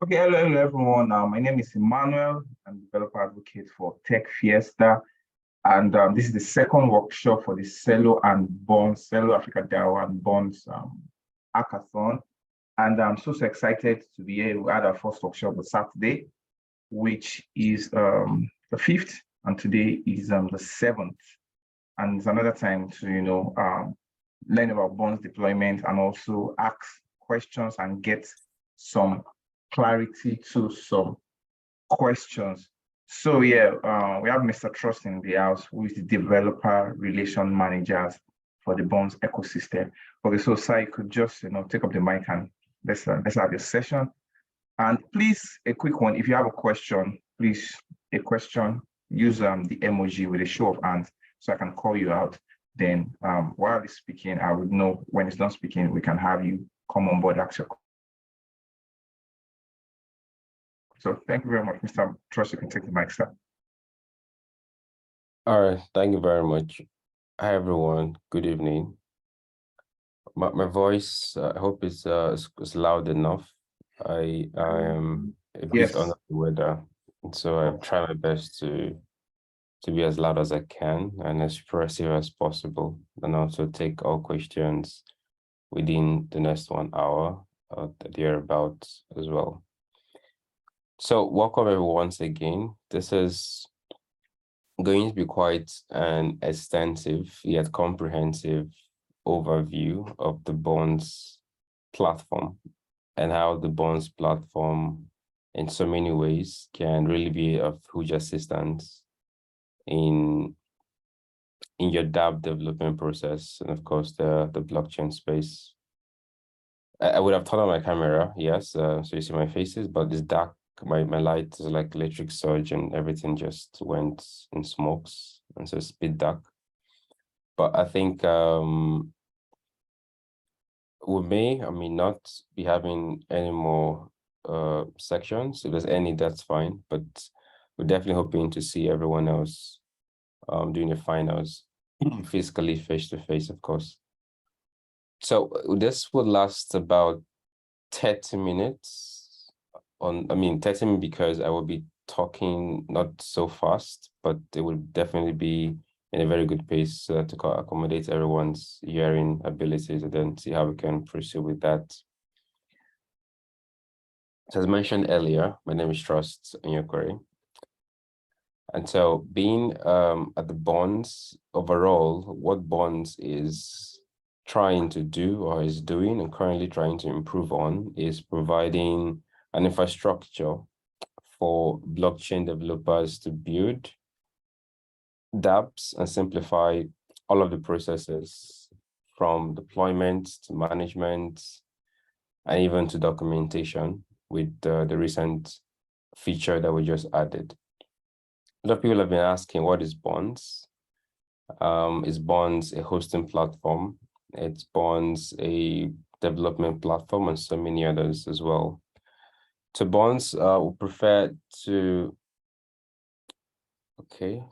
Okay, hello everyone. My name is Emmanuel. I'm developer advocate for techFiesta, and this is the second workshop for the Celo and Bunzz, Celo Africa DAO and Bunzz Hackathon. And I'm so excited to be here. We had our first workshop on Saturday, which is the 5th, and today is the 7th. And it's another time to learn about Bunzz deployment and also ask questions and get some clarity to some questions. So yeah, we have Mr. Trust in the house, who is the developer relation manager for the Bunzz ecosystem. Okay, so Sai could just take up the mic and let's have your session. And please, a quick one. If you have a question, please use the emoji with a show of hands so I can call you out. Then while he's speaking, I would know when he's not speaking, we can have you come on board, ask your question. So thank you very much, Mr. Trust. You can take the mic, sir. All right, thank you very much. Hi, everyone. Good evening. My voice, I hope is loud enough. I am a bit under the weather, so I try my best to be as loud as I can and as expressive as possible, and also take all questions within the next 1 hour thereabouts as well. So welcome everyone once again. This is going to be quite an extensive yet comprehensive overview of the Bunzz platform and how the Bunzz platform in so many ways can really be of huge assistance in your DApp development process and of course the blockchain space. I would have turned on my camera, yes, so you see my faces, but it's dark. My light is like electric surge and everything just went in smokes, and so it's a bit dark. But I think we may not be having any more sections. If there's any, that's fine. But we're definitely hoping to see everyone else doing the finals physically, face-to-face, of course. So this would last about 30 minutes. 30 minutes because I will be talking not so fast, but it will definitely be in a very good pace to accommodate everyone's hearing abilities, and then see how we can proceed with that. So as mentioned earlier, my name is Trust Onyekwere. And so being at the Bunzz, overall, what Bunzz is trying to do or is doing and currently trying to improve on is providing an infrastructure for blockchain developers to build dApps and simplify all of the processes from deployment to management and even to documentation with the recent feature that we just added. A lot of people have been asking, what is Bunzz? Is Bunzz a hosting platform? It's Bunzz a development platform and so many others as well. To Bunzz, we prefer to, okay,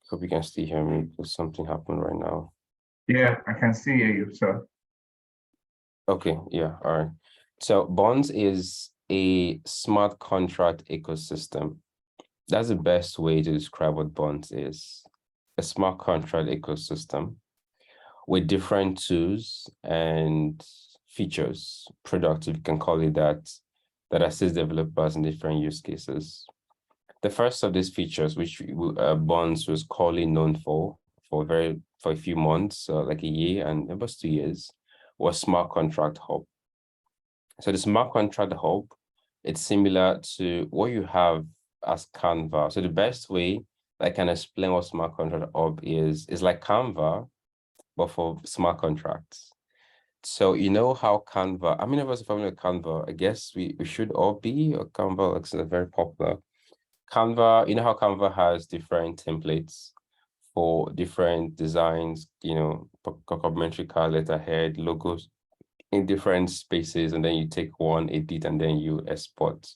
hope you can still hear me because something happened right now. Yeah, I can see you, sir. Okay, yeah, all right. So Bunzz is a smart contract ecosystem. That's the best way to describe what Bunzz is. A smart contract ecosystem with different tools and features, products, if you can call it that assist developers in different use cases. The first of these features, which Bunzz was clearly known for a few months, like a year and about 2 years, was Smart Contract Hub. So the Smart Contract Hub, it's similar to what you have as Canva. So the best way I can explain what Smart Contract Hub is like Canva, but for smart contracts. So you know how Canva, how many of us are familiar with Canva? I guess we should all be, or Canva looks very popular. Canva, you know how Canva has different templates for different designs, complimentary card, letterhead, logos in different spaces, and then you take one, edit, and then you export.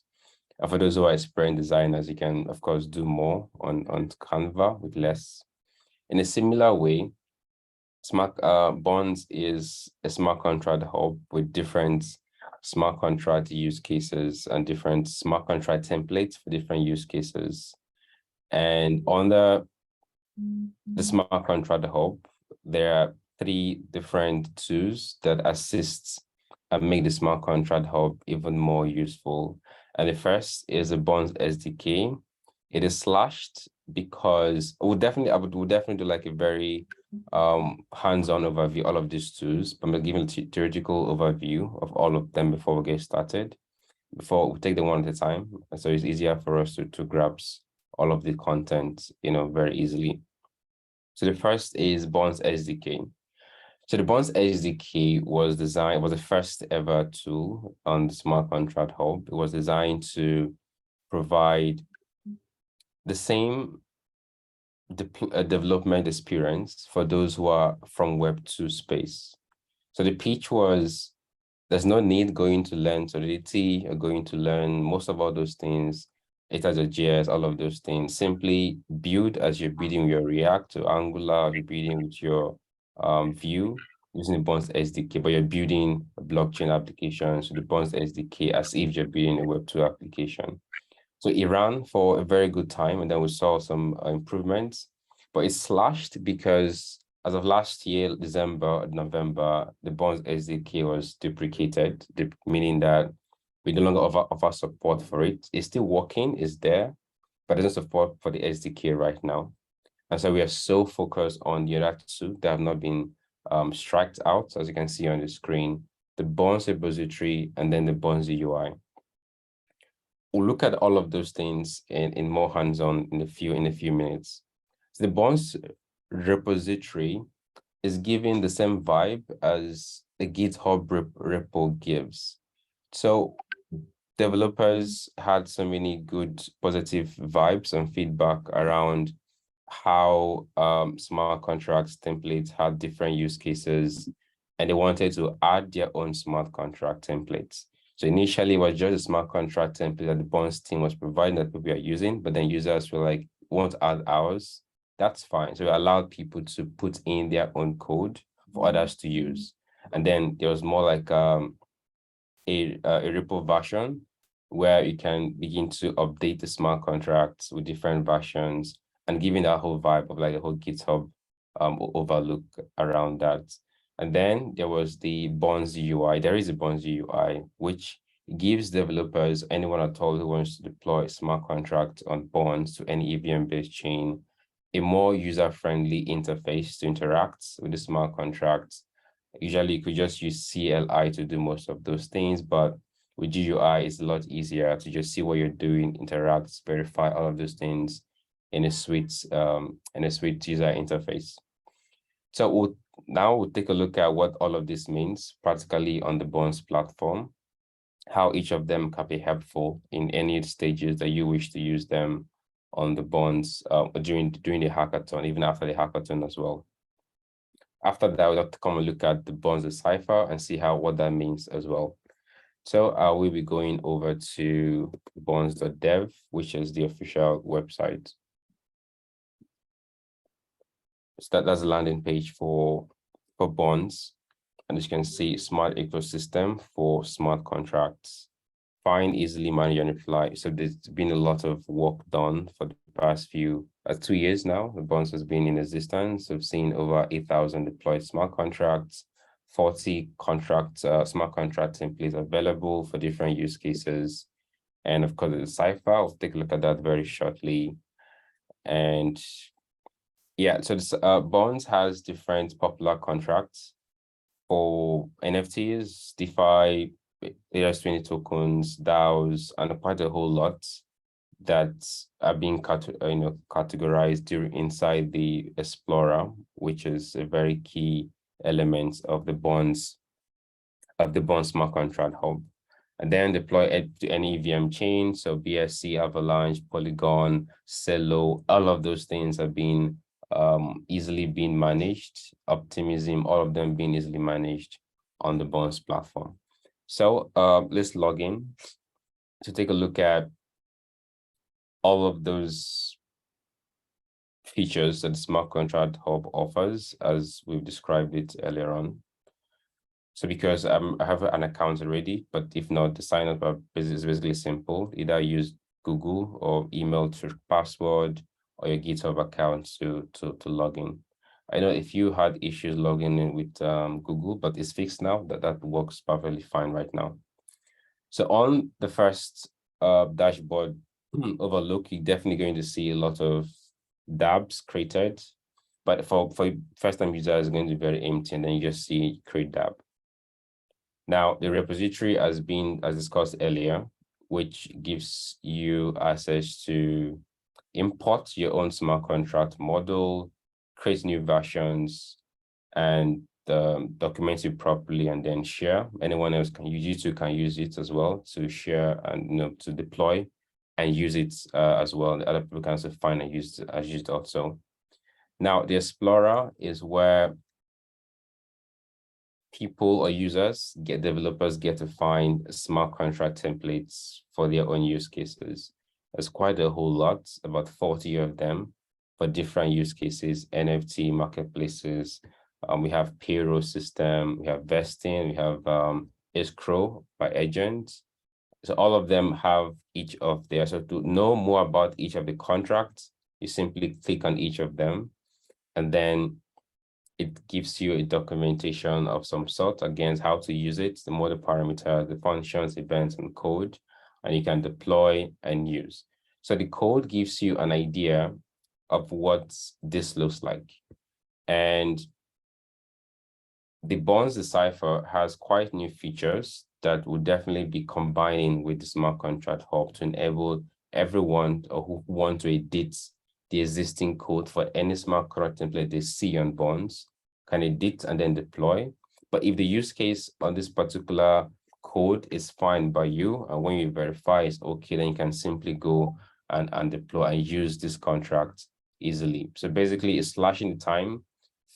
And for those who are experienced designers, you can, of course, do more on Canva with less. In a similar way, Bunzz is a smart contract hub with different smart contract use cases and different smart contract templates for different use cases. And on the smart contract hub, there are 3 different tools that assist and make the smart contract hub even more useful. And the first is the Bunzz SDK. It is slashed because we'll definitely do like a very hands-on overview all of these tools, but I'm giving a theoretical overview of all of them before we get started, before we take them one at a time. So it's easier for us to grasp all of the content, very easily. So the first is Bunzz SDK. So the Bunzz SDK was the first ever tool on the Smart Contract Hub. It was designed to provide the same development experience for those who are from Web 2 space. So the pitch was, there's no need going to learn Solidity or going to learn most of all those things, JS, all of those things. Simply build as you're building your React to Angular, you're building with your Vue using the Bunzz SDK, but you're building a blockchain application, so the Bunzz SDK as if you're building a Web 2 application. So it ran for a very good time, and then we saw some improvements, but it's slashed because as of last year, December, November, the Bunzz SDK was deprecated, meaning that we no longer offer support for it. It's still working, it's there, but there's no support for the SDK right now. And so we are so focused on the other 2 that have not been striked out, as you can see on the screen, the Bunzz repository and then the Bunzz UI. We'll look at all of those things in more hands-on in a few minutes. So the Bunzz repository is giving the same vibe as a GitHub repo gives. So developers had so many good positive vibes and feedback around how smart contracts templates had different use cases, and they wanted to add their own smart contract templates. So initially, it was just a smart contract template that the Bunzz team was providing that people are using, but then users were like, want to add ours. That's fine. So we allowed people to put in their own code for others to use. And then there was more like a repo version where you can begin to update the smart contracts with different versions and giving that whole vibe of like a whole GitHub overlook around that. And then there was the Bunzz UI. There is a Bunzz UI, which gives developers, anyone at all who wants to deploy a smart contract on Bunzz to any EVM-based chain, a more user-friendly interface to interact with the smart contracts. Usually, you could just use CLI to do most of those things, but with GUI, it's a lot easier to just see what you're doing, interact, verify all of those things in a sweet user interface. So now we'll take a look at what all of this means practically on the Bunzz platform, how each of them can be helpful in any stages that you wish to use them on the Bunzz during the hackathon, even after the hackathon as well. After that, we'll have to come and look at the Bunzz cipher and see what that means as well. So we'll be going over to bunzz.dev, which is the official website. So that's the landing page for Bunzz. And as you can see, smart ecosystem for smart contracts. Find, easily manage, and reply. So there's been a lot of work done for the past 2 years now. The Bunzz has been in existence. We've seen over 8,000 deployed smart contracts, 40 smart contract templates available for different use cases. And of course, the cipher, I'll take a look at that very shortly. And yeah, so this Bunzz has different popular contracts for NFTs, DeFi, ERC20 tokens, DAOs, and quite a whole lot that are being categorized inside the Explorer, which is a very key element of the Bunzz smart contract hub. And then deploy it to any EVM chain. So BSC, Avalanche, Polygon, Celo, all of those things have been easily being managed. Optimism, all of them being easily managed on the Bunzz platform. So let's log in to take a look at all of those features that the Smart Contract Hub offers, as we've described it earlier on. So because I have an account already, but if not, the sign up is basically simple. Either use Google or email to password or your GitHub account to log in. I know if you had issues logging in with Google, but it's fixed now. That works perfectly fine right now. So on the first dashboard overlook, you're definitely going to see a lot of dabs created. But for first-time users, it's going to be very empty, and then you just see create dab. Now, the repository has been, as discussed earlier, which gives you access to import your own smart contract model, create new versions, and document it properly, and then share. Anyone else can use it, can use it as well to share and to deploy and use it as well. The other people can also find and use it also. Now, the Explorer is where people or developers get to find smart contract templates for their own use cases. There's quite a whole lot, about 40 of them for different use cases, NFT marketplaces. We have payroll system, we have vesting, we have escrow by agents. So all of them have each of their, so to know more about each of the contracts, you simply click on each of them, and then it gives you a documentation of some sort against how to use it, the model parameters, the functions, events, and code, and you can deploy and use. So the code gives you an idea of what this looks like. And the Bunzz Decipher has quite new features that will definitely be combining with the Smart Contract Hub to enable everyone who want to edit the existing code for any smart contract template they see on Bunzz can edit and then deploy. But if the use case on this particular code is fine by you, and when you verify it's okay, then you can simply go and deploy and use this contract easily. So basically, it's slashing the time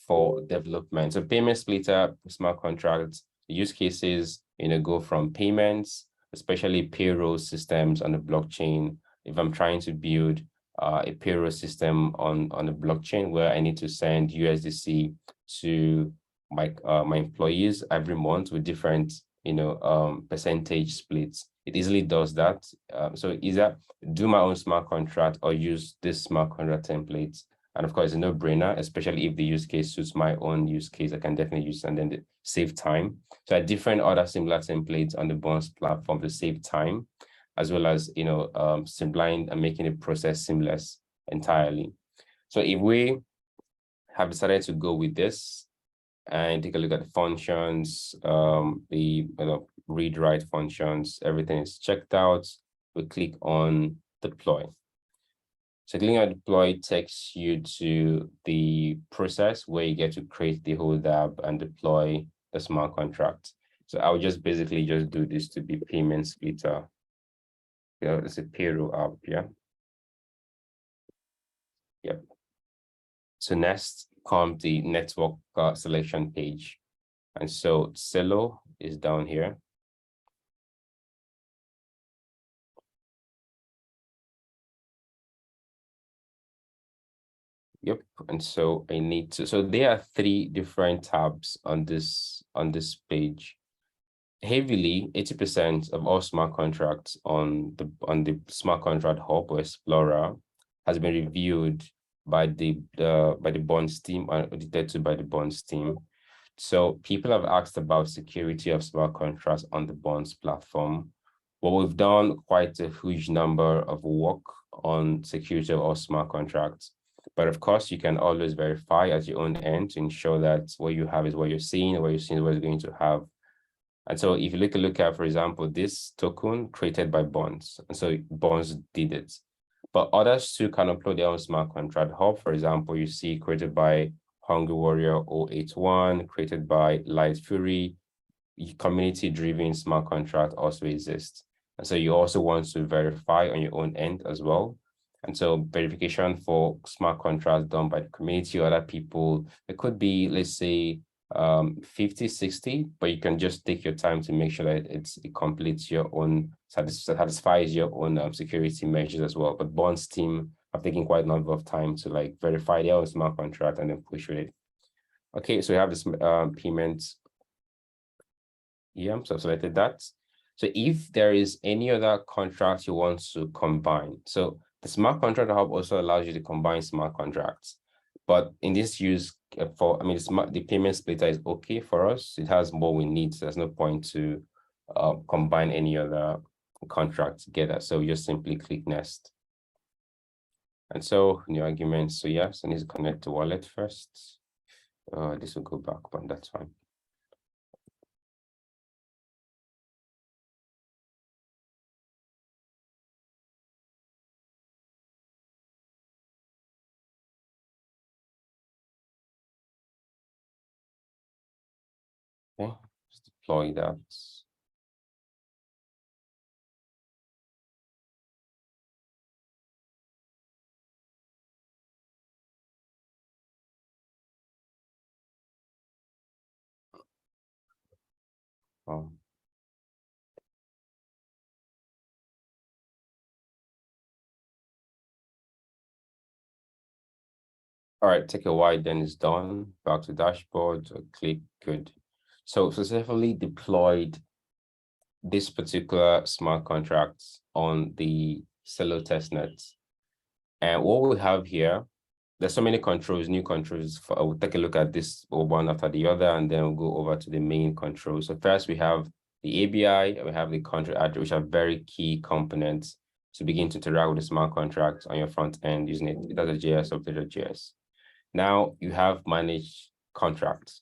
for development. So payment splitter, smart contracts, use cases, go from payments, especially payroll systems on the blockchain. If I'm trying to build a payroll system on the blockchain where I need to send USDC to my employees every month with different percentage splits, it easily does that. So either do my own smart contract or use this smart contract templates. And of course, it's a no-brainer, especially if the use case suits my own use case. I can definitely use and then save time. So I have different other similar templates on the Bunzz platform to save time, as well as simplifying and making the process seamless entirely. So if we have decided to go with this and take a look at the functions, the read-write functions, everything is checked out. We click on deploy. So clicking on deploy takes you to the process where you get to create the whole dApp and deploy the smart contract. So I'll just basically just do this to be payment splitter. It's a payroll app, yeah. Yep. So next comes the network selection page. And so Celo is down here. Yep, and so I need to, so there are 3 different tabs on this page. Heavily, 80% of all smart contracts on the Smart Contract Hub or Explorer has been reviewed by the Bunzz team and audited by the Bunzz team. So people have asked about security of smart contracts on the Bunzz platform. Well, we've done quite a huge number of work on security of all smart contracts. But of course, you can always verify at your own end to ensure that what you have is what you're seeing, and what you're seeing is what you're going to have. And so if you look at, for example, this token created by Bunzz, and so Bunzz did it. But others too can upload their own smart contract hub. For example, you see created by Hungry Warrior 081, created by Light Fury. Community-driven smart contract also exists. And so you also want to verify on your own end as well. And so verification for smart contracts done by the community or other people, it could be, let's say, 50, 60, but you can just take your time to make sure that it completes your own, satisfies your own security measures as well. But Bunzz team have taken quite a number of time to verify their own smart contract and then push with it. Okay, so we have this payment Yeah, so I've selected that. So if there is any other contract you want to combine, so the smart contract hub also allows you to combine smart contracts. But in this use the payment splitter is okay for us. It has more we need. So there's no point to combine any other contract together. So you just simply click next. And so new arguments. So yes, I need to connect to wallet first. This will go back, but that's fine. Okay, let's deploy that. Oh. All right, take a while, then it's done. Back to dashboard, so click good. So successfully deployed this particular smart contract on the Celo testnet. And what we have here, there's so many controls, new controls. We'll take a look at this one after the other, and then we'll go over to the main controls. So first we have the ABI, and we have the contract address, which are very key components to begin to interact with the smart contract on your front end using it as a JS or JS. Now you have managed contracts.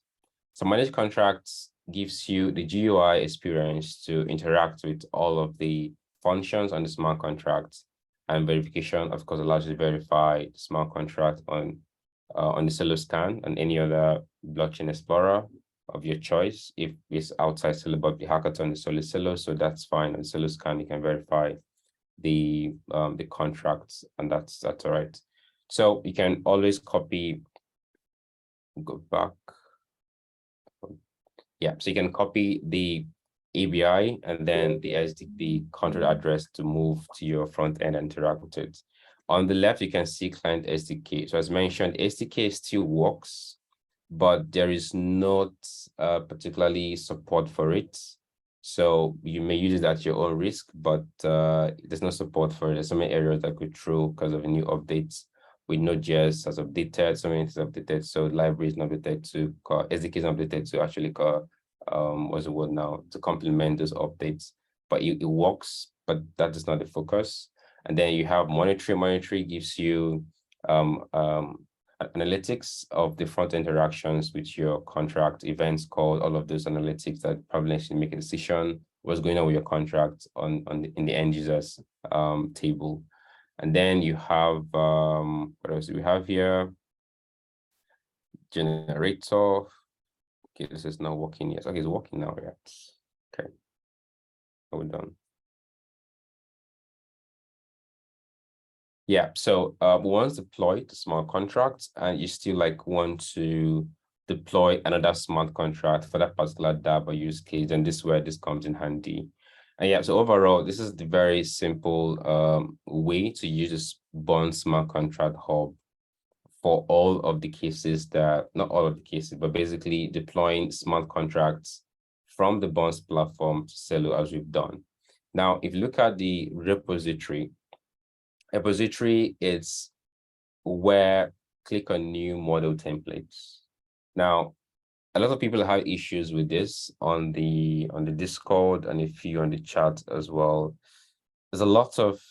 So managed contracts gives you the GUI experience to interact with all of the functions on the smart contract, and verification, of course, allows you to verify the smart contract on the Celo scan and any other blockchain explorer of your choice. If it's outside Celo, but the Hackathon is solely Celo, so that's fine. On Celo scan, you can verify the contracts, and that's all right. So you can always copy, go back. Yeah, so you can copy the ABI and then the SDK contract address to move to your front end and interact with it. On the left, you can see client SDK. So as mentioned, SDK still works, but there is not particularly support for it. So you may use it at your own risk, but there's no support for it. There's so many errors that could throw because of new updates. With Node.js has updated, so many things updated. So library is not updated to SDK is not updated to actually what's the word now, to complement those updates. But it works, but that is not the focus. And then you have monitoring. Monitoring gives you analytics of the front interactions with your contract, events called, all of those analytics that probably actually make a decision what's going on with your contract in the end users table. And then you have what else do we have here? Generator. Okay, this is not working yet. Okay, it's working now. Yeah. Okay. We're done. Yeah, so once deployed the smart contract, and you still want to deploy another smart contract for that particular DAO or use case, and this is where this comes in handy. And yeah, so overall, this is the very simple way to use this Bunzz smart contract hub for all of the cases not all of the cases, but basically deploying smart contracts from the Bunzz platform to Celo as we've done. Now, if you look at the repository, is where click on new model templates. Now, a lot of people have issues with this on the Discord and a few on the chat as well. There's a lot of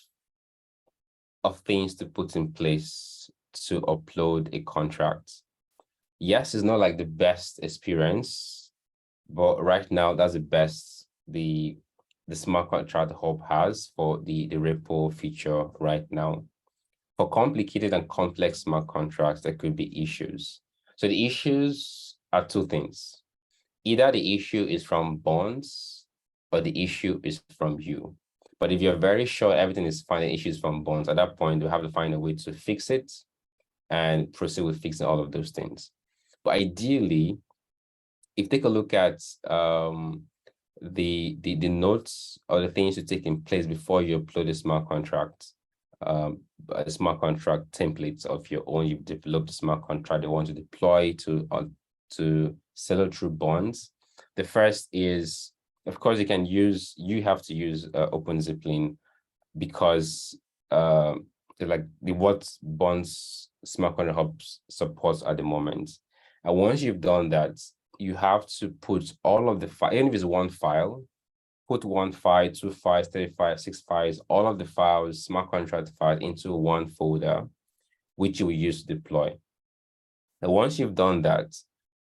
things to put in place to upload a contract. Yes, it's not like the best experience, but right now that's the best the smart contract hub has for the repo feature right now. For complicated and complex smart contracts, there could be issues. So the issues are two things. Either the issue is from Bunzz or the issue is from you. But if you're very sure everything is fine, the issue is from Bunzz, at that point, you have to find a way to fix it and proceed with fixing all of those things. But ideally, if you take a look at the notes or the things to take in place before you upload a smart contract, smart contract templates of your own, you've developed a smart contract they want to deploy to Celo through Bunzz. The first is Of course, you have to use OpenZipline because like what Bunzz Smart Contract Hub supports at the moment. And once you've done that, you have to put all of the file, even if it's one file, put 1 file, 2 files, 3 files, 6 files, all of the files, smart contract files into one folder, which you will use to deploy. And once you've done that,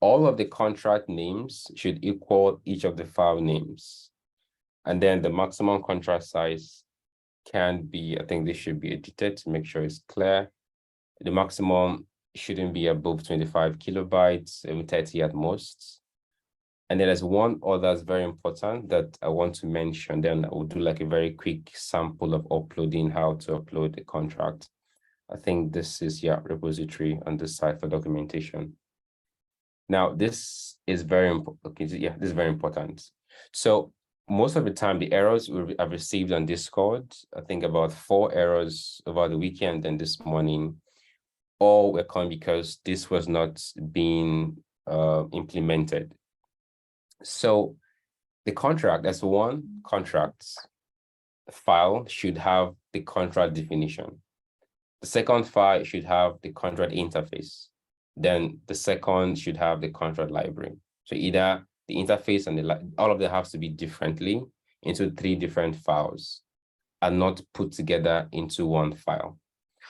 all of the contract names should equal each of the file names. And then the maximum contract size can be, I think this should be edited to make sure it's clear. The maximum shouldn't be above 25 kilobytes, 30 at most. And then there's one other that's very important that I want to mention. Then I will do like a very quick sample of uploading, how to upload the contract. I think this is, repository on the site for documentation. Now, this is very important. Okay, this is very important. So most of the time, the errors I've received on Discord, I think about 4 errors over the weekend and this morning, all were coming because this was not being implemented. So the contract, that's one contract file should have the contract definition. The second file should have the contract interface. Then the second should have the contract library. So either the interface and all of them have to be differently into 3 different files and not put together into one file.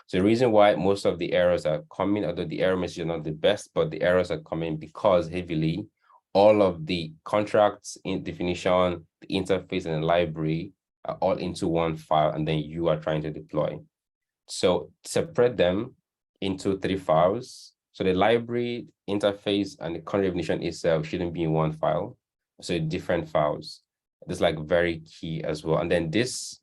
So the reason why most of the errors are coming, although the error message is not the best, but the errors are coming because heavily all of the contracts in definition, the interface and the library are all into one file, and then you are trying to deploy. So separate them into 3 files. So the library, interface, and the contract definition itself shouldn't be in one file. So different files. This is like very key as well. And then this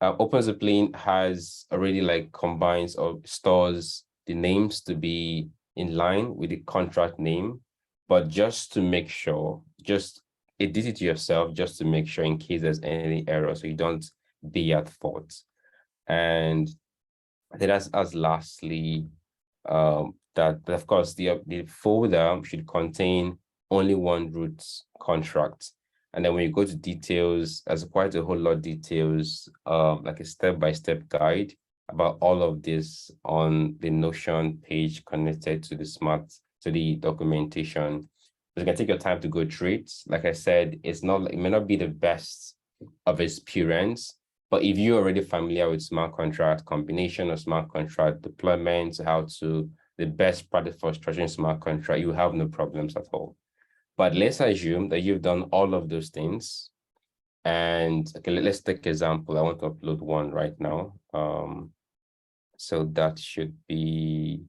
OpenZipline has already like combines or stores the names to be in line with the contract name. But just to make sure, just edit it yourself just to make sure in case there's any error, so you don't be at fault. And then as lastly, that of course the folder should contain only one root contract. And then when you go to details, there's quite a whole lot of details, like a step-by-step guide about all of this on the Notion page connected to the documentation. You can take your time to go through it. Like I said, it may not be the best of experience, but if you're already familiar with smart contract combination or smart contract deployment, the best practice for structuring smart contract, you have no problems at all. But let's assume that you've done all of those things. And okay, let's take an example. I want to upload one right now. So that should be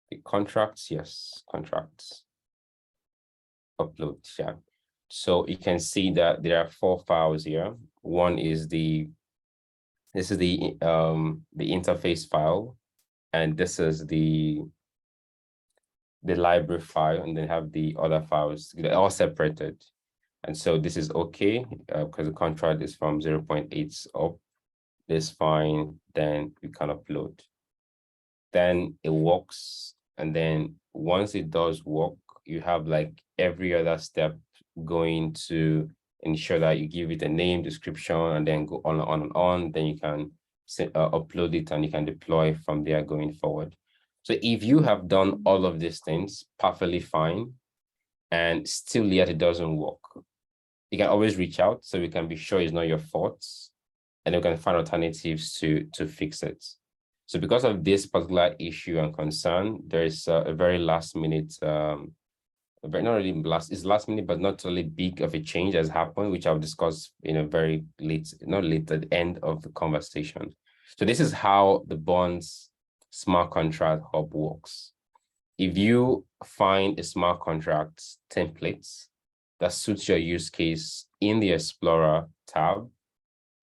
the contracts. Yes, contracts. Upload, yeah. So you can see that there are 4 files here. One is the interface file, and this is the library file, and then have the other files. They're all separated. And so this is okay because the contract is from 0.8 up. This fine, then we can upload. Then it works. And then once it does work, you have like every other step going to ensure that you give it a name, description, and then go on and on. Then you can upload it and you can deploy from there going forward. So if you have done all of these things perfectly fine and still yet it doesn't work, you can always reach out so we can be sure it's not your fault, and we can find alternatives to fix it. So because of this particular issue and concern, there is a very last minute, it's last minute, but not really big of a change has happened, which I'll discuss in a very not late at the end of the conversation. So this is how the Bunzz Smart Contract Hub works. If you find a smart contract template that suits your use case in the Explorer tab,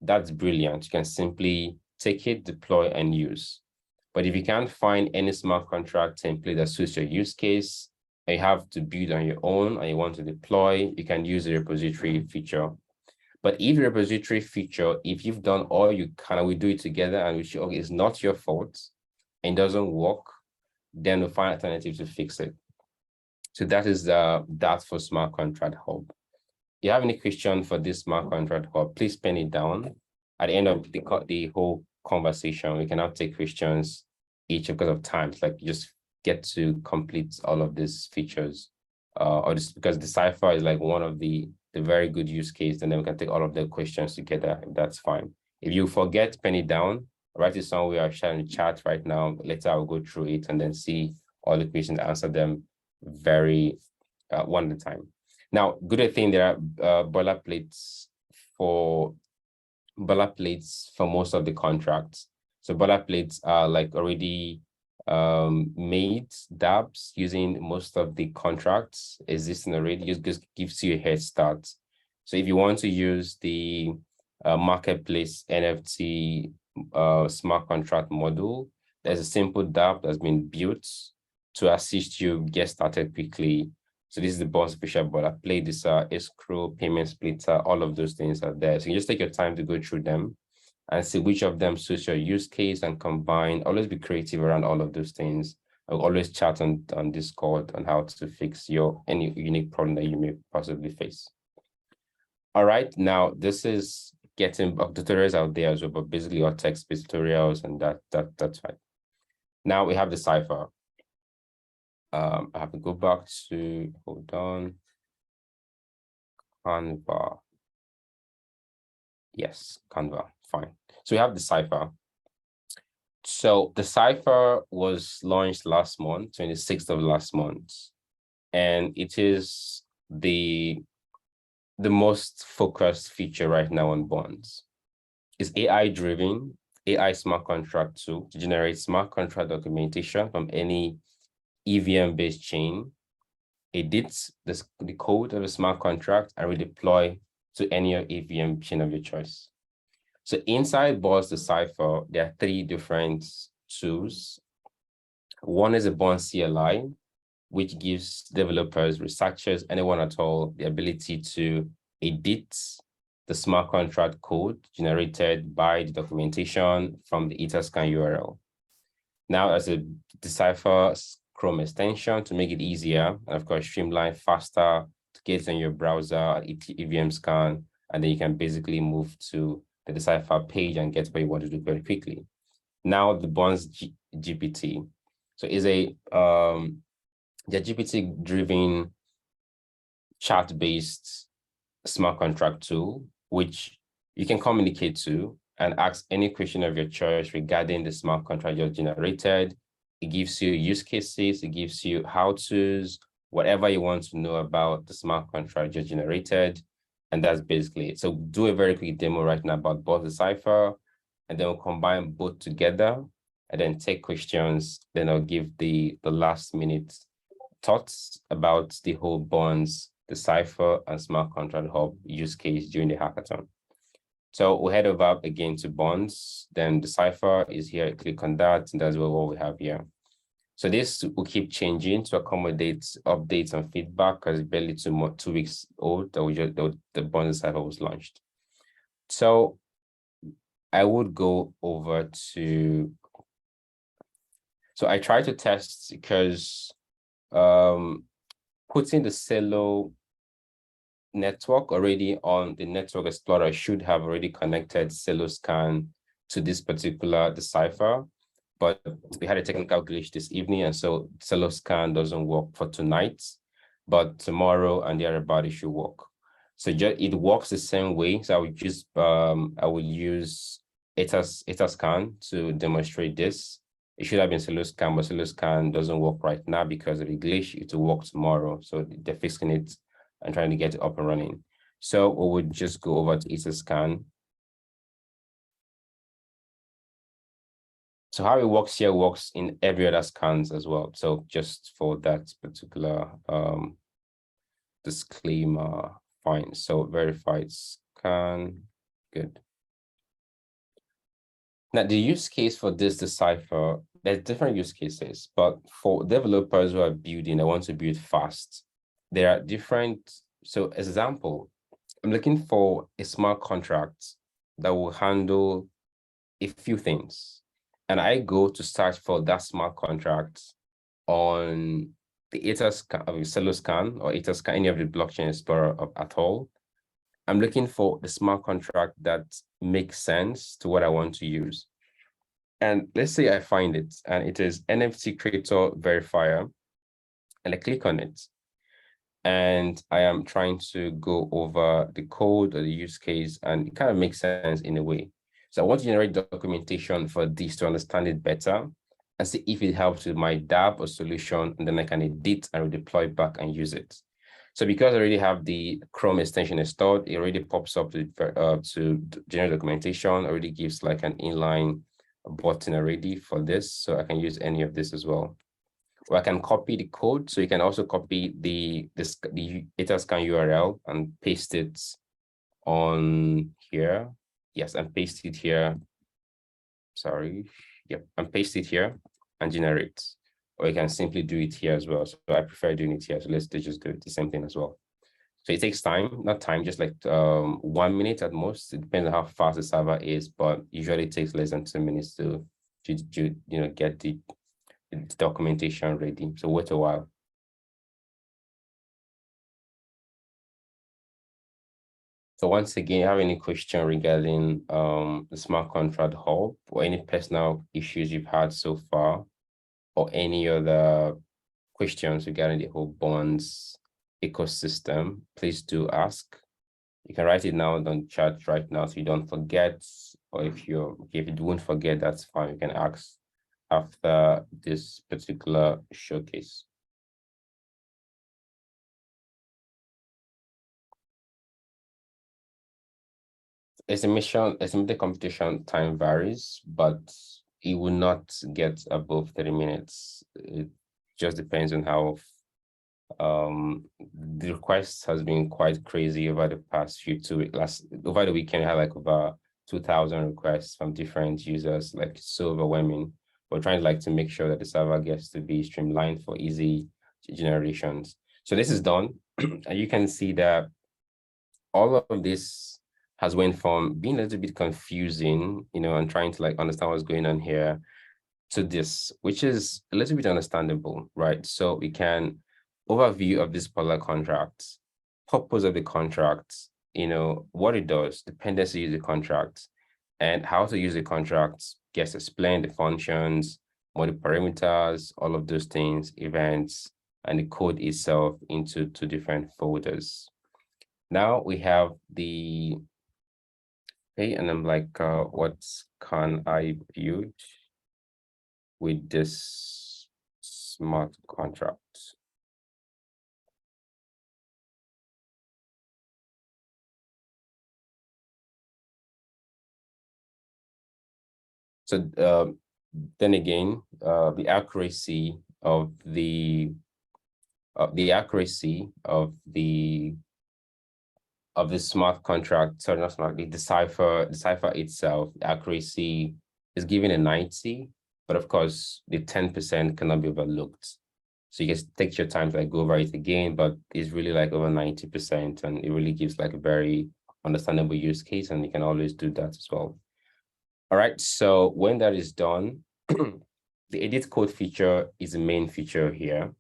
that's brilliant. You can simply take it, deploy, and use. But if you can't find any smart contract template that suits your use case, and you have to build on your own and you want to deploy, you can use the repository feature. But if the repository feature, if you've done all you can, we do it together and we show it's not your fault and doesn't work, then we'll find alternatives to fix it. So that is that for Smart Contract Hub. you have any question for this smart contract hub, please pen it down. At the end of the whole conversation, we can now take questions each because of time. Like you just get to complete all of these features. Or just because the Decipher is like one of the very good use case, and then we can take all of the questions together, if that's fine. If you forget, pen it down, write it somewhere, share in the chat right now. Later I'll go through it and then see all the questions, answer them very one at a time. Now, good thing there are boilerplates for most of the contracts. So boilerplates are like already made dApps using most of the contracts existing already. It just gives you a head start. So if you want to use the marketplace NFT smart contract model, there's a simple dApp that's been built to assist you get started quickly. So this is the Bunzz official boilerplate. This escrow, payment splitter, all of those things are there. So you just take your time to go through them and see which of them suits your use case and combine. Always be creative around all of those things. I'll always chat on Discord on how to fix any unique problem that you may possibly face. All right, now this is getting tutorials out there as well, but basically our text-based tutorials, and that's fine. Now we have the Decipher. I have to go back to, hold on, Canva. Yes, Canva, fine. So we have the Decipher. So the Decipher was launched last month, 26th of last month, and it is the most focused feature right now on Bunzz. It's AI-driven, AI smart contract tool to generate smart contract documentation from any EVM-based chain, edits the code of a smart contract, and redeploy to any EVM chain of your choice. So inside Bunzz Decipher, there are 3 different tools. One is a Bunzz CLI, which gives developers, researchers, anyone at all, the ability to edit the smart contract code generated by the documentation from the Etherscan URL. Now, as a Decipher Chrome extension to make it easier, and of course, streamline, faster to get on your browser, EVM scan, and then you can basically move to the Decipher page and get what you want to do very quickly. Now, the Bunzz GPT. So is a the GPT-driven chat-based smart contract tool, which you can communicate to and ask any question of your choice regarding the smart contract you generated. It gives you use cases, it gives you how-tos, whatever you want to know about the smart contract you generated. And that's basically it. So do a very quick demo right now about Bunzz Decipher, and then we'll combine both together and then take questions. Then I'll give the last minute thoughts about the whole Bunzz Decipher and Smart Contract Hub use case during the hackathon. So we'll head over again to Bunzz, then Decipher is here, click on that, and that's what we have here. So this will keep changing to accommodate updates and feedback because it's barely 2 weeks old that the Bunzz Decipher was launched. So I would go over to, so I try to test because putting the Celo network already on the Network Explorer should have already connected Celo Scan to this particular Decipher, but we had a technical glitch this evening, and so Celo Scan doesn't work for tonight, but tomorrow and the other body should work. So it works the same way. So I will use Etherscan to demonstrate this. It should have been Celo Scan, but Celo Scan doesn't work right now because of the glitch. It will work tomorrow. So they're fixing it and trying to get it up and running. So we would just go over to Etherscan. So how it works here works in every other scans as well. So just for that particular disclaimer, fine. So verified scan, good. Now the use case for this Decipher, there's different use cases, but for developers who are building, they want to build fast. There are different, so as example, I'm looking for a smart contract that will handle a few things. And I go to search for that smart contract on the Etherscan, Celo Scan or Etherscan, any of the blockchain explorer at all. I'm looking for the smart contract that makes sense to what I want to use. And let's say I find it, and it is NFT creator verifier, and I click on it. And I am trying to go over the code or the use case, and it kind of makes sense in a way. So I want to generate documentation for this to understand it better and see if it helps with my DApp or solution, and then I can edit and redeploy back and use it. So because I already have the Chrome extension installed, it already pops up to generate documentation, already gives like an inline button already for this. So I can use any of this as well. Or I can copy the code. So you can also copy the data scan URL and paste it on here. Yes, and paste it here. Sorry. Yep, and paste it here and generate. Or you can simply do it here as well. So I prefer doing it here. So let's just do the same thing as well. So it takes time, not time, just like 1 minute at most. It depends on how fast the server is, but usually it takes less than 2 minutes to get the documentation ready. So wait a while. So once again, you have any question regarding the smart contract hub or any personal issues you've had so far, or any other questions regarding the whole Bunzz ecosystem, please do ask. You can write it now on chat right now so you don't forget, or if you won't forget, that's fine. You can ask after this particular showcase. Estimated computation time varies, but it will not get above 30 minutes. It just depends on how the request has been quite crazy over the past few 2 weeks. Over the weekend, we had like over 2,000 requests from different users, like so overwhelming. We're trying to make sure that the server gets to be streamlined for easy generations. So this is done, and you can see that all of this has went from being a little bit confusing, and trying to understand what's going on here, to this, which is a little bit understandable, right? So we can overview of this particular contract, purpose of the contract, what it does, dependency of the contract, and how to use the contract, gets explained, the functions, what the parameters, all of those things, events, and the code itself into 2 different folders. Now we have the, okay, and I'm like, what can I build with this smart contract? So then again, the accuracy of the smart contract, sorry, not smart, the cipher itself, the accuracy is given a 90, but of course the 10% cannot be overlooked. So you can take your time to go over it again, but it's really over 90%, and it really gives a very understandable use case, and you can always do that as well. All right, so when that is done, the edit code feature is the main feature here.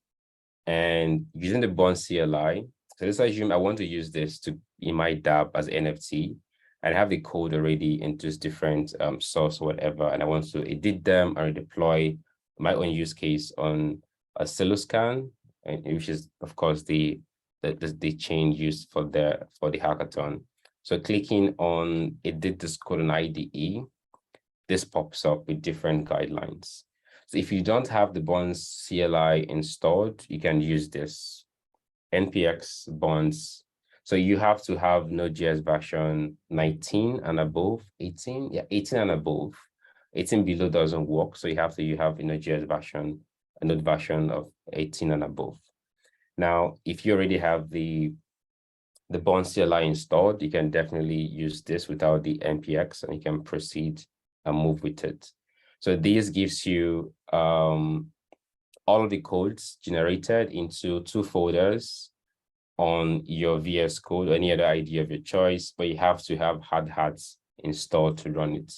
And using the Bunzz CLI, so let's assume I want to use this in my DApp as NFT. I have the code already into this different source or whatever, and I want to edit them or deploy my own use case on a Celo scan, which is of course the chain used for the hackathon. So clicking on edit this code on IDE, this pops up with different guidelines. So if you don't have the Bunzz CLI installed, you can use this npx Bunzz. So you have to have Node.js version 19 and above, 18, yeah, 18 and above. 18 below doesn't work, so you have a Node.js version, a Node version of 18 and above. Now, if you already have the Bunzz CLI installed, you can definitely use this without the npx, and you can proceed and move with it. So this gives you all of the codes generated into 2 folders on your VS Code or any other IDE of your choice, but you have to have hard hats installed to run it.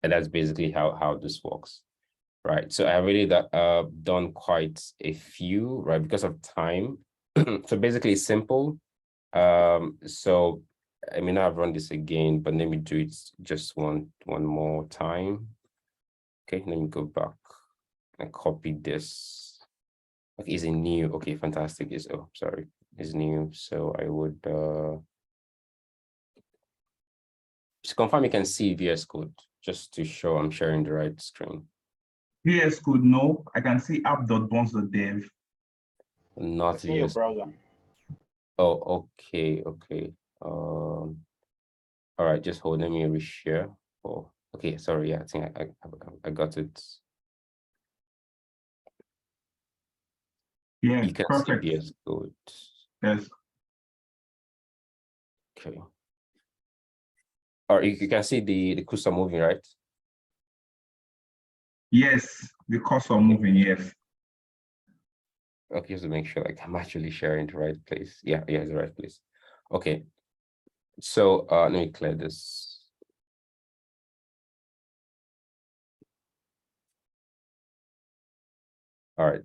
And that's basically how this works, right? So I've already done quite a few, right, because of time. So basically it's simple. So I may not have run this again, but let me do it just one more time. Okay, let me go back and copy this. Okay, is it new? Okay, fantastic. Is sorry, is new. So I would just confirm you can see VS Code just to show I'm sharing the right screen. VS Code, no. I can see app.bunzz.dev. Not in your VS. browser. Oh, okay. All right, just hold. Let me reshare. Oh, okay. Sorry. Yeah, I think I got it. Yeah, You can perfect. see VS Code. Yes. Okay. Or you can see the cursor moving, right? Yes, the cursor moving, yes. Okay, just to make sure like I'm actually sharing the right place. Yeah, it's the right place. Okay. So let me clear this. All right.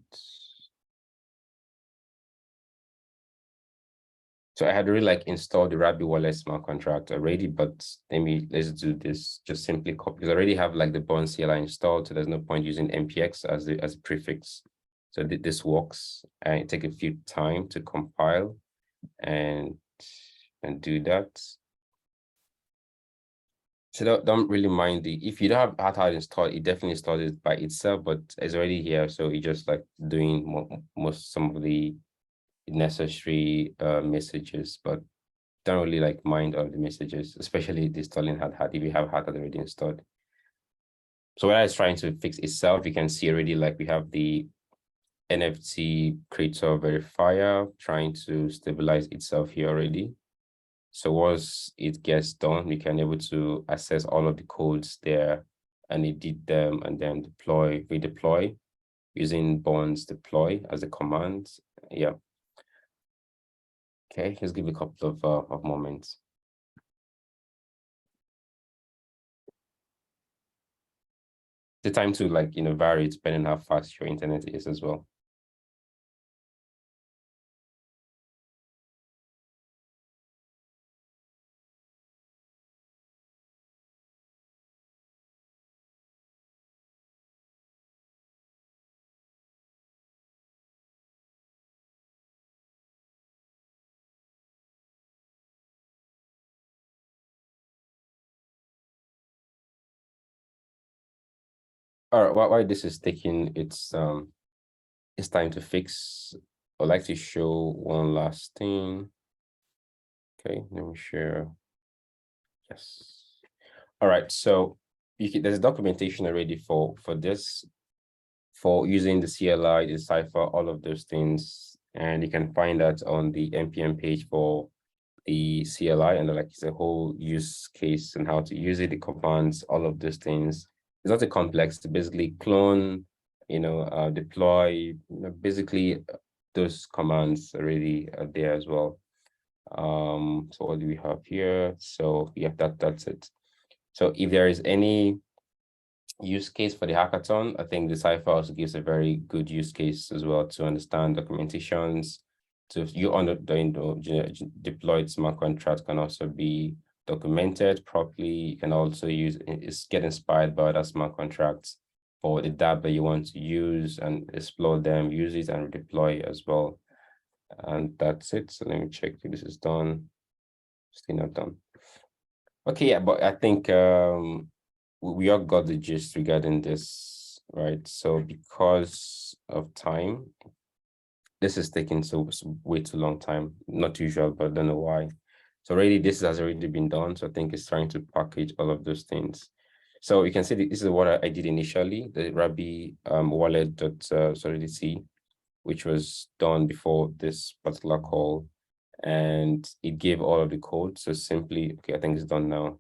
So I had really like installed the Rabbit Wallet smart contract already, but let's do this. Just simply copy because I already have like the Bunzz CLI installed, so there's no point using npx as a prefix. So this works, and it take a few time to compile and do that. So don't really mind if you don't have hard installed, it definitely installs it by itself, but it's already here. So it's just like doing some of the necessary messages, but don't really like mind all the messages, especially the installing hard if you have hard already installed. So when I was trying to fix itself, you can see already like we have the NFT creator verifier trying to stabilize itself here already. So once it gets done, we can able to access all of the codes there and edit them and then redeploy using Bunzz deploy as a command. Yeah. Okay, let's give it a couple of moments. The time to like, vary depending on how fast your internet is as well. All right, while this is taking it's time to fix, I'd like to show one last thing. Okay, let me share. Yes. All right, so there's documentation already for this, for using the CLI, the cipher, all of those things, and you can find that on the npm page for the CLI, and like it's a whole use case and how to use it, the commands, all of those things. It's not a complex to basically clone, deploy, basically those commands already are there as well. So what do we have here? So yeah, that's it. So if there is any use case for the hackathon, I think the cipher also gives a very good use case as well to understand documentations. So if you on the deployed smart contract can also be documented properly. You can also get inspired by other smart contracts for the DApp that you want to use and explore them, use it and deploy as well. And that's it. So let me check if this is done. Still not done. Okay, yeah, but I think we all got the gist regarding this, right? So because of time, this is taking way too long time, not usual, but I don't know why. So already this has already been done. So I think it's trying to package all of those things. So you can see this is what I did initially, the Rabbit wallet.solidity, which was done before this particular call. And it gave all of the code. So simply, okay, I think it's done now.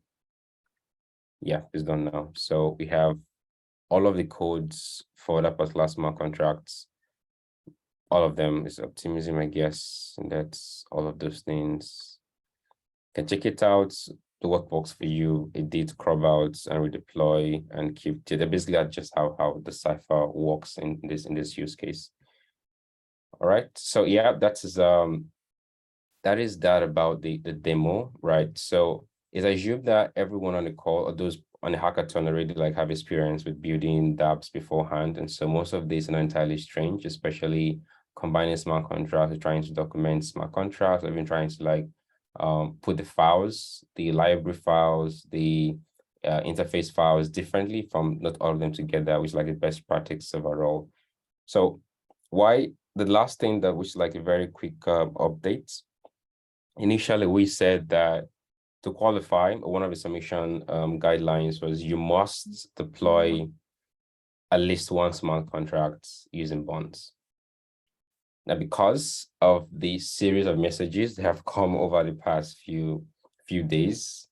Yeah, it's done now. So we have all of the codes for that particular smart contracts. All of them is optimism, I guess, and that's all of those things. You can check it out. The work works for you. It did crop out and redeploy and keep. They basically are just how the cipher works in this use case. All right. So yeah, that is that is that about the demo, right? So it's assumed that everyone on the call or those on the hackathon already like have experience with building dApps beforehand. And so most of these are not entirely strange, especially combining smart contracts, trying to document smart contracts, or even trying to like put the files, the library files, the interface files differently from not all of them together, which is like the best practice overall. So why the last thing that was like a very quick update. Initially, we said that to qualify, one of the submission guidelines was you must deploy at least one smart contract using Bunzz. Now, because of the series of messages that have come over the past few days,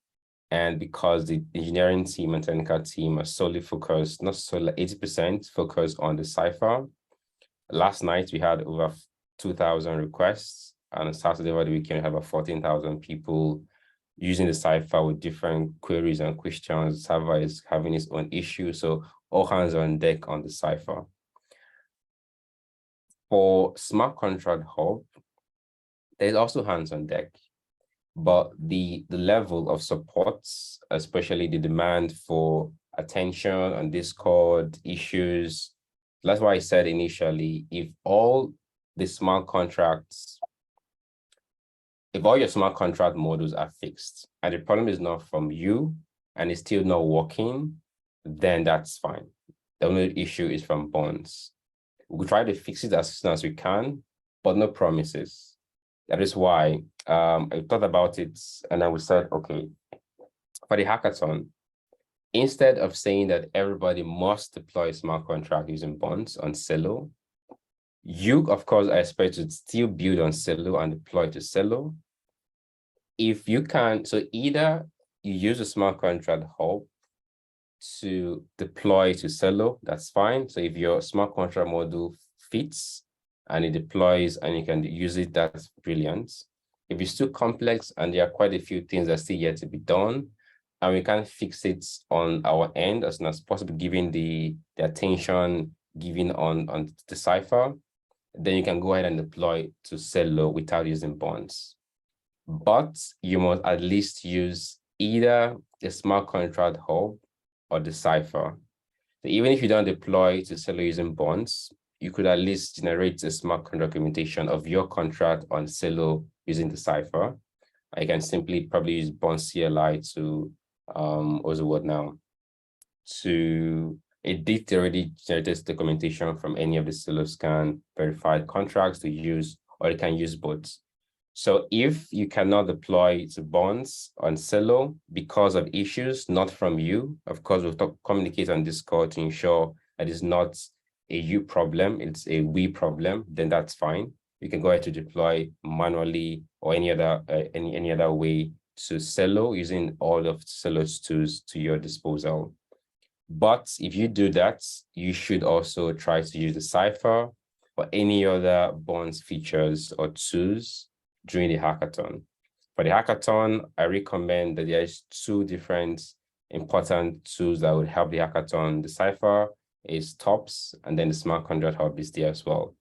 and because the engineering team and technical team are solely focused, not solely 80% focused on the cipher. Last night, we had over 2,000 requests, and on Saturday over the weekend, we had about 14,000 people using the cipher with different queries and questions. The server is having its own issue, so all hands are on deck on the cipher. For Smart Contract Hub, there's also hands on deck, but the level of support, especially the demand for attention on Discord issues, that's why I said initially, if all your smart contract models are fixed and the problem is not from you and it's still not working, then that's fine. The only issue is from Bunzz. We'll try to fix it as soon as we can, but no promises. That is why I thought about it and I said, okay, for the hackathon, instead of saying that everybody must deploy a smart contract using Bunzz on Celo, you, of course, are expected to still build on Celo and deploy to Celo. If you can, so either you use a smart contract hub to deploy to Celo, that's fine. So if your smart contract model fits and it deploys and you can use it, that's brilliant. If it's too complex and there are quite a few things that still yet to be done, and we can fix it on our end as soon as possible, given the attention given on the cipher, then you can go ahead and deploy to Celo without using Bunzz. But you must at least use either the smart contract hub or the cipher. So even if you don't deploy to Celo using Bunzz, you could at least generate a smart contract documentation of your contract on Celo using the cipher. I can simply probably use Bunzz CLI to what's the word now? To edit the already generated documentation from any of the Celo scan verified contracts to use, or you can use both. So if you cannot deploy to Bunzz on Celo because of issues not from you, of course, we'll communicate on Discord to ensure that it's not a you problem, it's a we problem, then that's fine. You can go ahead to deploy manually or any other way to Celo using all of Celo's tools to your disposal. But if you do that, you should also try to use the cipher or any other Bunzz features or tools during the hackathon. For the hackathon, I recommend that there's two different important tools that would help the hackathon. The cipher is TOPS, and then the smart contract hub is there as well.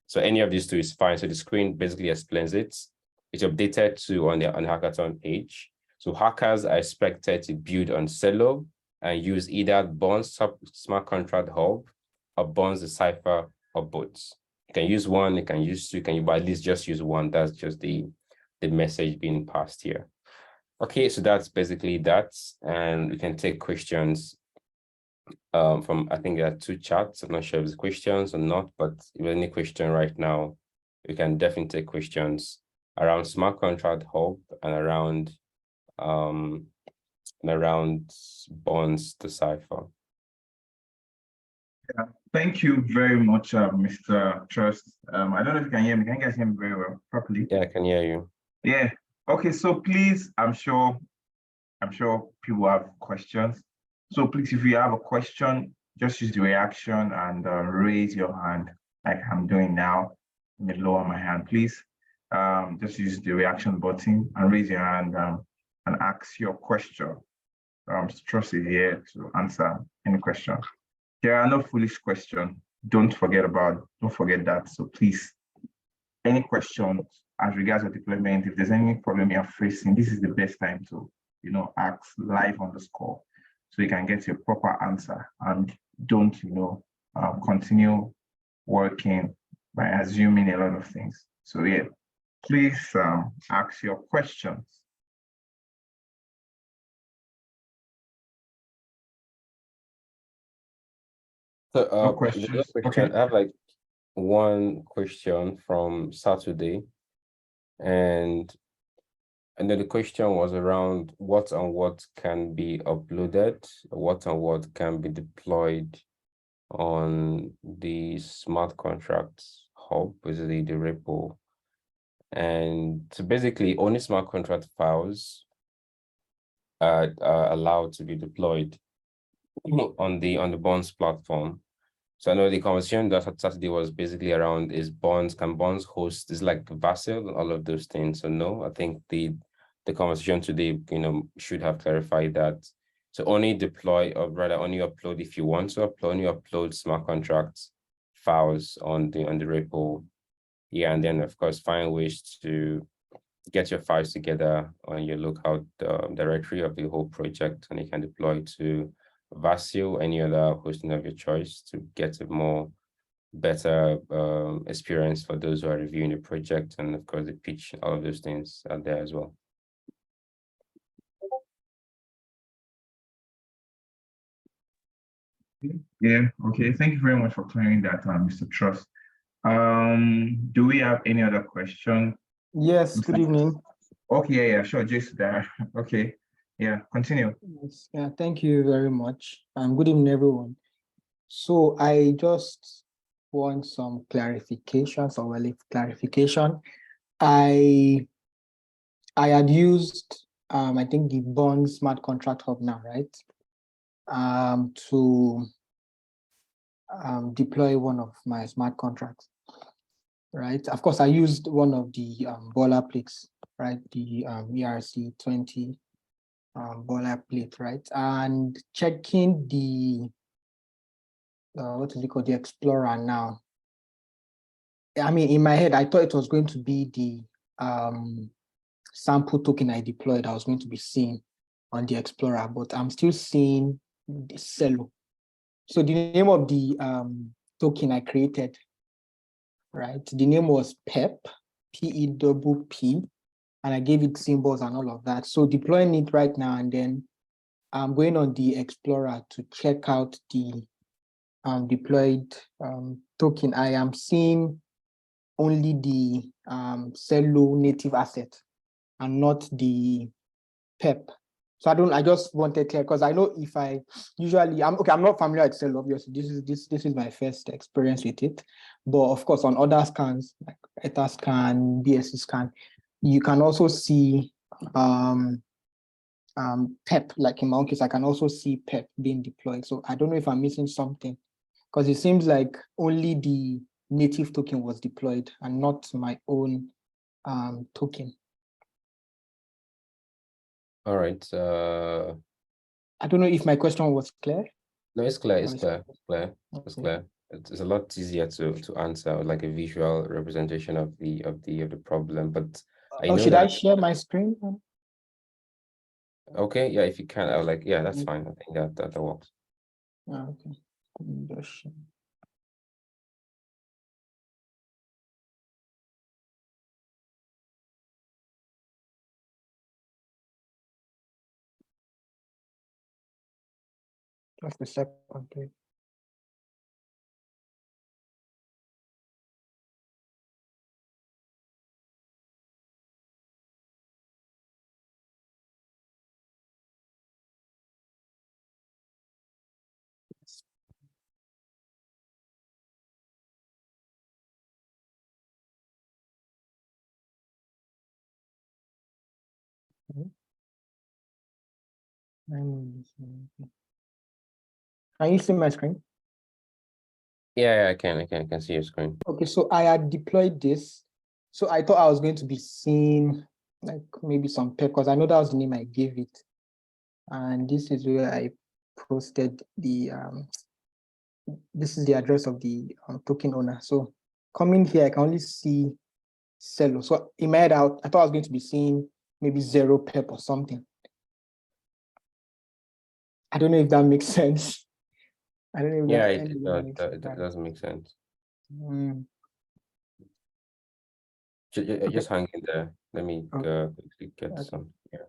So any of these two is fine. So the screen basically explains it. It's updated to on the hackathon page. So hackers are expected to build on Celo and use either Bunzz smart contract hub or Bunzz the cipher or both. You can use one, you can use two, but at least just use one. That's just the message being passed here. Okay, so that's basically that. And we can take questions from, I think there are two chats. I'm not sure if it's questions or not, but if there's any question right now, we can definitely take questions around smart contract hub and around Bunzz the cipher. Yeah, thank you very much, Mr. Trust. I don't know if you can hear me. Can you guys hear me very well, properly? Yeah, I can hear you. Yeah. Okay, so please, I'm sure people have questions. So please, if you have a question, just use the reaction and raise your hand like I'm doing now. Let me lower my hand, please. Just use the reaction button and raise your hand and ask your question. Trust is here to answer any question. There are no foolish questions. Don't forget that. So please, any questions, as regards your deployment. If there's any problem you're facing, this is the best time to, ask live on the call so you can get your proper answer and don't, continue working by assuming a lot of things. So yeah, please ask your questions. So No questions. Okay. I have like one question from Saturday, and then the question was around what and what can be uploaded, what and what can be deployed on the smart contracts hub, basically the repo. And so basically only smart contract files are allowed to be deployed on the Bunzz platform. So I know the conversation that Saturday was basically around is Bunzz, can Bunzz host, is like Vassal, all of those things. So no, I think the conversation today, should have clarified that. So only deploy, or rather only upload if you want to upload, only upload smart contracts files on the repo. Yeah, and then of course find ways to get your files together on your lookout directory of the whole project, and you can deploy to Vassal, any other hosting of your choice, to get a better experience for those who are reviewing the project. And of course the pitch, all of those things are there as well. Yeah, okay. Thank you very much for clearing that, Mr. Trust. Do we have any other question? Yes, good evening. Okay, yeah, sure, Jason there. Okay, yeah, continue. Yes, yeah, thank you very much. Good evening, everyone. So I just want some clarifications, or well, clarification. I had used I think the Bunzz Smart Contract Hub now, right? To deploy one of my smart contracts, right? Of course, I used one of the boilerplates, right? The ERC20 boilerplate, right? And checking the what is it called, the Explorer now. I mean, in my head, I thought it was going to be the sample token I deployed. I was going to be seeing on the Explorer, but I'm still seeing the Celo. So the name of the token I created, right? The name was PEP, P-E-P-P, and I gave it symbols and all of that. So deploying it right now, and then I'm going on the Explorer to check out the deployed token. I am seeing only the Celo native asset and not the PEP. So I just wanted to, because I know if I usually, I'm not familiar with Celo, obviously. This is my first experience with it. But of course, on other scans, like Etherscan, BSC scan, you can also see PEP, like in my own case, I can also see PEP being deployed. So I don't know if I'm missing something, because it seems like only the native token was deployed and not my own token. All right. I don't know if my question was clear. No, it's clear. It's clear. Okay. It's clear. It's a lot easier to answer, like a visual representation of the problem. But I know should that. I share my screen? Okay, yeah, if you can, I would like, yeah, that's fine. I think that works. Okay. Just share. Just a second, please. Can you see my screen? Yeah, I can see your screen. Okay, so I had deployed this. So I thought I was going to be seeing like maybe some PEP, because I know that was the name I gave it. And this is where I posted the, this is the address of the token owner. So coming here, I can only see Celo. So in my head, I thought I was going to be seeing maybe 0 pep or something. I don't know if that makes sense. I don't know if Yeah, that it does make sense. Mm. Just hang in there. Let me quickly get Okay. some. Yeah.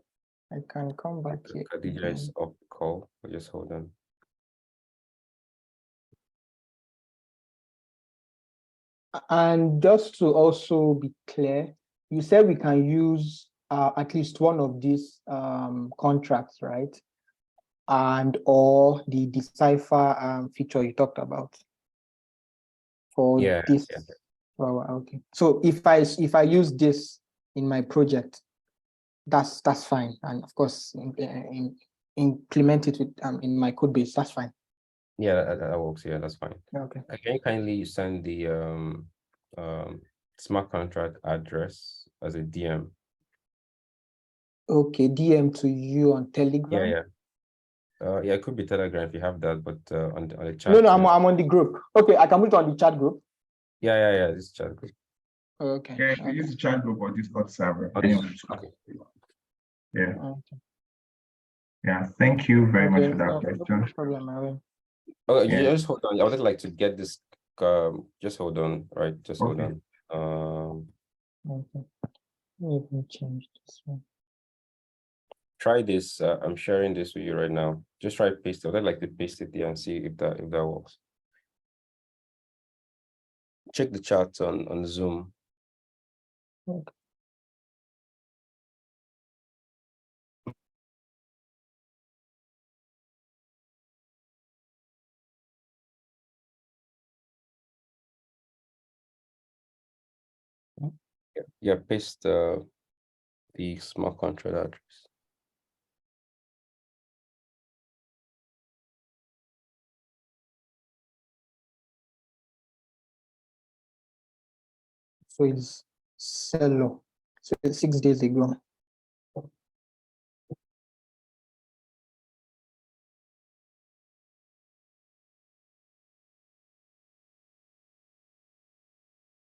I can come back here. Khadijah is off the call. Just hold on. And just to also be clear, you said we can use at least one of these contracts, right? And or the decipher feature you talked about for this. Yeah. Oh, okay. So if I use this in my project, that's fine. And of course, implement it with in my code base. That's fine. Yeah, that works. Yeah, that's fine. Okay. Can you kindly send the smart contract address as a DM? Okay, DM to you on Telegram. Yeah. Yeah, it could be Telegram if you have that, but on the chat. No, I'm on the group. Okay, I can put it on the chat group. Yeah. This chat group. Okay. Yeah, you can use the chat group or Discord server. Okay. Yeah. Okay. Yeah. Thank you very much for that No question. problem, I will. Okay, Yeah. just hold on. I would like to get this. Just hold on, right? Just hold Okay. on. Okay. Let me change this one. Try this. I'm sharing this with you right now. Just try paste it. I'd like to paste it there and see if that works. Check the chat on Zoom. Okay. Yeah, paste the smart contract address. So it's Celo. So it's 6 days ago.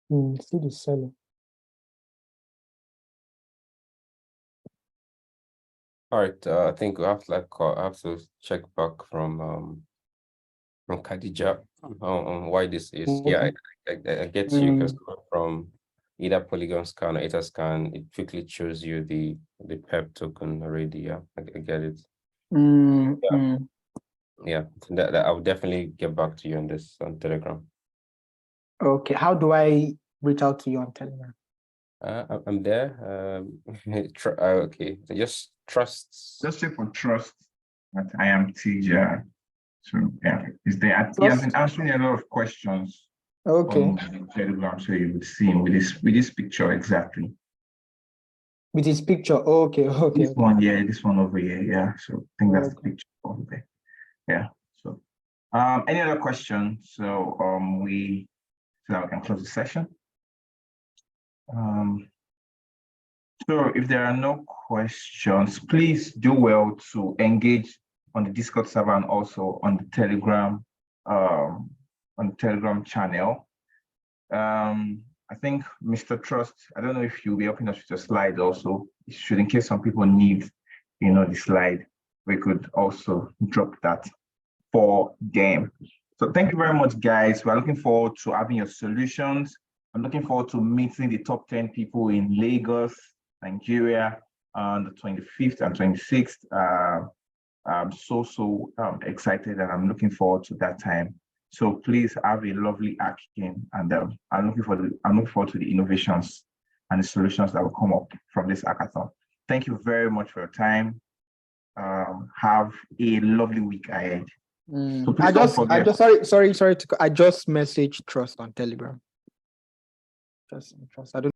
See the Celo. All right. I think we have to I have to check back from Khadijah on why this is. Yeah, I get you because from either Polygon scan or Etherscan, it quickly shows you the PEP token already. Yeah, I get it. Yeah, that I'll definitely get back to you on this on Telegram. Okay, how do I reach out to you on Telegram? I'm there. Okay, just trust. Just check for trust that I am TJ. So yeah, is there? He has been answering a lot of questions. Okay. On Telegram, so you would see him with this picture exactly. With his picture. Okay. This one, yeah, this one over here, yeah. So I think that's the picture over there. Yeah. So any other questions? So we can close the session. So if there are no questions, please do well to engage on the Discord server and also on the Telegram channel. I think Mr. Trust, I don't know if you'll be helping us with your slide also. Should, in case some people need, the slide, we could also drop that for them. So thank you very much, guys. We're looking forward to having your solutions. I'm looking forward to meeting the top 10 people in Lagos, Nigeria, on the 25th and 26th. I'm so excited, and I'm looking forward to that time. So please have a lovely hackathon, and I'm looking forward to the innovations and the solutions that will come up from this hackathon. Thank you very much for your time. Have a lovely week ahead. So please don't forget. Sorry. I just messaged Trust on Telegram. Trust. I don't.